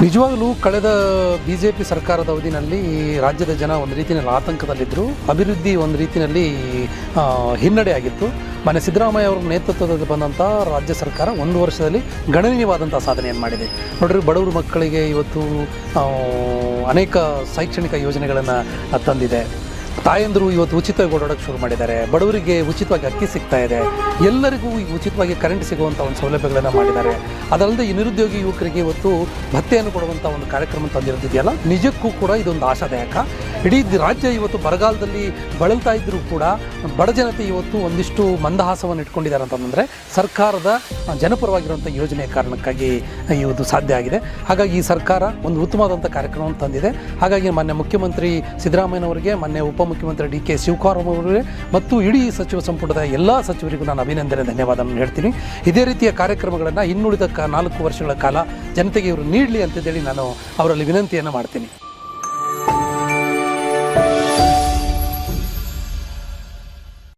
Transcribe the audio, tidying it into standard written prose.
ನಿಜವಾಗಲೂ ಕಳೆದ BJP ಸರ್ಕಾರದ ಅವಧಿನಲ್ಲಿ ರಾಜ್ಯದ ಜನ ಒಂದು ರೀತಿಯಲ್ಲಿ ಆತಂಕದಲ್ಲಿದ್ದರು. ಅಭಿವೃದ್ಧಿ ಒಂದು ರೀತಿಯಲ್ಲಿ ಹಿನ್ನಡೆ ಆಗಿತ್ತು. ಮನೆ ಸಿದ್ದರಾಮಯ್ಯ ಅವರ ನೇತೃತ್ವದಲ್ಲಿ ಬಂದಂಥ ರಾಜ್ಯ ಸರ್ಕಾರ ಒಂದು ವರ್ಷದಲ್ಲಿ ಗಣನೀಯವಾದಂಥ ಸಾಧನೆಯನ್ನು ಮಾಡಿದೆ. ನೋಡ್ರಿ, ಬಡವರು ಮಕ್ಕಳಿಗೆ ಇವತ್ತು ಅನೇಕ ಶೈಕ್ಷಣಿಕ ಯೋಜನೆಗಳನ್ನು ತಂದಿದೆ. ತಾಯಂದರು ಇವತ್ತು ಉಚಿತವಾಗಿ ಓಡಾಡೋಕ್ಕೆ ಶುರು ಮಾಡಿದ್ದಾರೆ. ಬಡವರಿಗೆ ಉಚಿತವಾಗಿ ಅಕ್ಕಿ ಸಿಗ್ತಾ ಇದೆ. ಎಲ್ಲರಿಗೂ ಉಚಿತವಾಗಿ ಕರೆಂಟ್ ಸಿಗುವಂಥ ಒಂದು ಸೌಲಭ್ಯಗಳನ್ನು ಮಾಡಿದ್ದಾರೆ. ಅದಲ್ಲದೆ ಈ ನಿರುದ್ಯೋಗಿ ಯುವಕರಿಗೆ ಇವತ್ತು ಭತ್ಯೆಯನ್ನು ಕೊಡುವಂಥ ಒಂದು ಕಾರ್ಯಕ್ರಮ ತಂದಿರೋದಿದೆಯಲ್ಲ, ನಿಜಕ್ಕೂ ಕೂಡ ಇದೊಂದು ಆಶಾದಾಯಕ. ಇಡೀ ರಾಜ್ಯ ಇವತ್ತು ಬರಗಾಲದಲ್ಲಿ ಬಳಲ್ತಾ ಇದ್ದರೂ ಕೂಡ ಬಡ ಜನತೆ ಇವತ್ತು ಒಂದಿಷ್ಟು ಮಂದಹಾಸವನ್ನು ಇಟ್ಕೊಂಡಿದ್ದಾರೆ ಅಂತಂದರೆ ಸರ್ಕಾರದ ಜನಪರವಾಗಿರುವಂಥ ಯೋಜನೆಯ ಕಾರಣಕ್ಕಾಗಿ ಇದು ಸಾಧ್ಯ ಆಗಿದೆ. ಹಾಗಾಗಿ ಈ ಸರ್ಕಾರ ಒಂದು ಉತ್ತಮವಾದಂಥ ಕಾರ್ಯಕ್ರಮವನ್ನು ತಂದಿದೆ. ಹಾಗಾಗಿ ಮಾನ್ಯ ಮುಖ್ಯಮಂತ್ರಿ ಸಿದ್ದರಾಮಯ್ಯನವರಿಗೆ, ಮಾನ್ಯ ಉಪಮುಖ್ಯಮಂತ್ರಿ DK ಶಿವಕುಮಾರ್ ಅವರಿಗೆ ಮತ್ತು ಇಡೀ ಸಚಿವ ಸಂಪುಟದ ಎಲ್ಲ ಸಚಿವರಿಗೂ ನಾನು ಅಭಿನಂದನೆ, ಧನ್ಯವಾದವನ್ನು ಹೇಳ್ತೀನಿ. ಇದೇ ರೀತಿಯ ಕಾರ್ಯಕ್ರಮಗಳನ್ನು ಇನ್ನುಳಿದ 4 ವರ್ಷಗಳ ಕಾಲ ಜನತೆಗೆ ಇವರು ನೀಡಲಿ ಅಂತೇಳಿ ನಾನು ಅವರಲ್ಲಿ ವಿನಂತಿಯನ್ನು ಮಾಡ್ತೀನಿ.